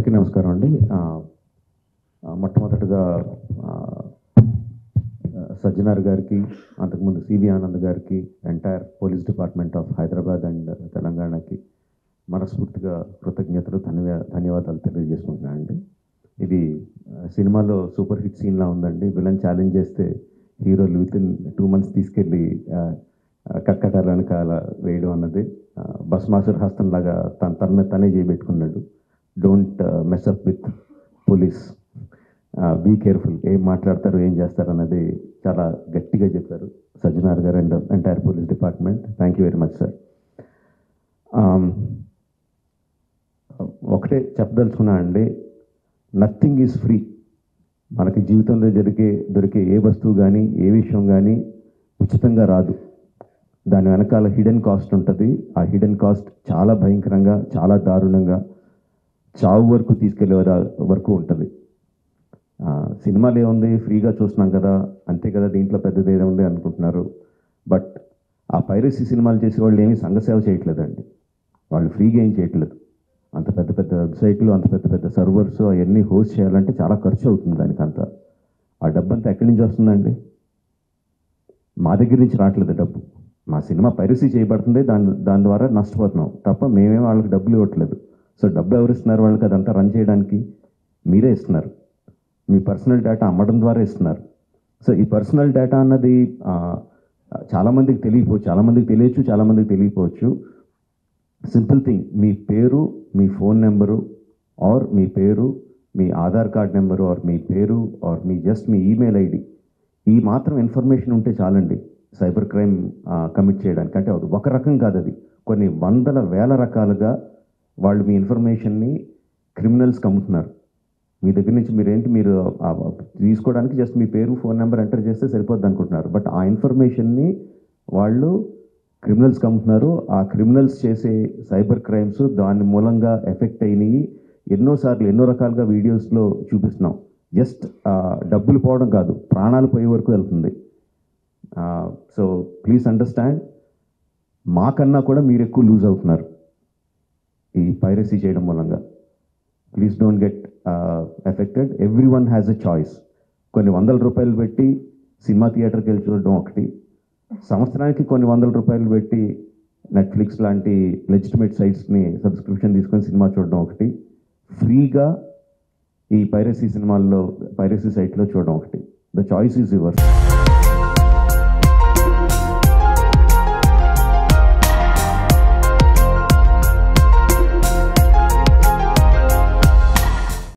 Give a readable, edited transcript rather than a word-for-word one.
అందరికీ నమస్కారం అండి. మొట్టమొదటిగా సజ్జనార్ గారికి, అంతకుముందు సివి ఆనంద్ గారికి, entire police department of Hyderabad and తెలంగాణకి మనస్ఫూర్తిగా కృతజ్ఞతలు, ధన్యవాదాలు తెలియజేసుకుంటున్నాను అండి. ఇది సినిమాలో సూపర్ హిట్ సీన్లా ఉందండి. విలన్ ఛాలెంజ్ చేస్తే హీరోలు వితిన్ 2 months తీసుకెళ్ళి కక్కటాల వెనకాల వేయడం అన్నది భస్మాసుర హస్తం లాగా తన మీద తనే చేయబెట్టుకున్నాడు. Don't mess up with police, be careful, ఏం మాట్లాడతారు ఏం చేస్తారు అన్నది చాలా గట్టిగా చెప్పారు సజ్జనార్ గారు and entire police department. Thank you very much sir. ఒకటే చెప్పదలుచుకున్నా అండి, నథింగ్ ఈజ్ ఫ్రీ. మనకి జీవితంలో దొరికే ఏ వస్తువు కానీ ఏ విషయం కానీ ఉచితంగా రాదు. దాని వెనకాల హిడెన్ కాస్ట్ ఉంటుంది. ఆ హిడెన్ కాస్ట్ చాలా భయంకరంగా, చాలా దారుణంగా, చావు వరకు తీసుకెళ్లే వరకు ఉంటుంది. సినిమాలు ఏముంది, ఫ్రీగా చూస్తున్నాం కదా, అంతే కదా, దీంట్లో పెద్దది ఏదో ఉంది అనుకుంటున్నారు. బట్ ఆ పైరసీ సినిమాలు చేసే వాళ్ళు ఏమీ సంఘసేవ చేయట్లేదండి. వాళ్ళు ఫ్రీగా ఏం చేయట్లేదు. అంత పెద్ద పెద్ద వెబ్సైట్లు, అంత పెద్ద పెద్ద సర్వర్స్ అవన్నీ హోస్ట్ చేయాలంటే చాలా ఖర్చు అవుతుంది. దానికంతా ఆ డబ్బు అంతా ఎక్కడి నుంచి వస్తుందండి? మా దగ్గర నుంచి రావట్లేదు డబ్బు. మా సినిమా పైరసీ చేయబడుతుంది, దాని ద్వారా నష్టపోతున్నాం తప్ప మేమేం వాళ్ళకి డబ్బులు ఇవ్వట్లేదు. సో డబ్బు ఎవరు ఇస్తున్నారు వాళ్ళకి? అదంతా రన్ చేయడానికి మీరే ఇస్తున్నారు. మీ పర్సనల్ డేటా అమ్మడం ద్వారా ఇస్తున్నారు. సో ఈ పర్సనల్ డేటా అన్నది చాలామందికి తెలియకపోవచ్చు, చాలామందికి తెలియచ్చు, చాలామందికి తెలియకపోవచ్చు. సింపుల్ థింగ్, మీ పేరు, మీ ఫోన్ నెంబరు, ఆర్ మీ పేరు, మీ ఆధార్ కార్డ్ నెంబరు, ఆర్ మీ పేరు, ఆర్ మీ జస్ట్ మీ ఈమెయిల్ ఐడి, ఈ మాత్రం ఇన్ఫర్మేషన్ ఉంటే చాలండి సైబర్ క్రైమ్ కమిట్ చేయడానికి. అంటే అది ఒక రకం కాదు, అది కొన్ని వందల వేల రకాలుగా వాళ్ళు మీ ఇన్ఫర్మేషన్ని క్రిమినల్స్కి అమ్ముతున్నారు. మీ దగ్గర నుంచి మీరు తీసుకోవడానికి జస్ట్ మీ పేరు, ఫోన్ నెంబర్ ఎంటర్ చేస్తే సరిపోద్ది అనుకుంటున్నారు. బట్ ఆ ఇన్ఫర్మేషన్ని వాళ్ళు క్రిమినల్స్కి అమ్ముతున్నారు. ఆ క్రిమినల్స్ చేసే సైబర్ క్రైమ్స్ దాని మూలంగా ఎఫెక్ట్ అయినాయి. ఎన్నోసార్లు ఎన్నో రకాలుగా వీడియోస్లో చూపిస్తున్నాం. జస్ట్ డబ్బులు పోవడం కాదు, ప్రాణాలు పోయే వరకు వెళ్తుంది. సో ప్లీజ్ అండర్స్టాండ్, మాకన్నా కూడా మీరు ఎక్కువ లూజ్ అవుతున్నారు ఈ పైరసీ చేయడం మూలంగా. Please don't get affected. Every one has a choice. కొన్ని ₹100 పెట్టి సినిమా థియేటర్కి వెళ్ళి చూడడం ఒకటి, సంవత్సరానికి కొన్ని ₹100 పెట్టి నెట్ఫ్లిక్స్ లాంటి లెజిటిమేట్ సైట్స్ని సబ్స్క్రిప్షన్ తీసుకొని సినిమా చూడడం ఒకటి, ఫ్రీగా ఈ పైరసీ సైట్లో చూడడం ఒకటి. The choice is yours.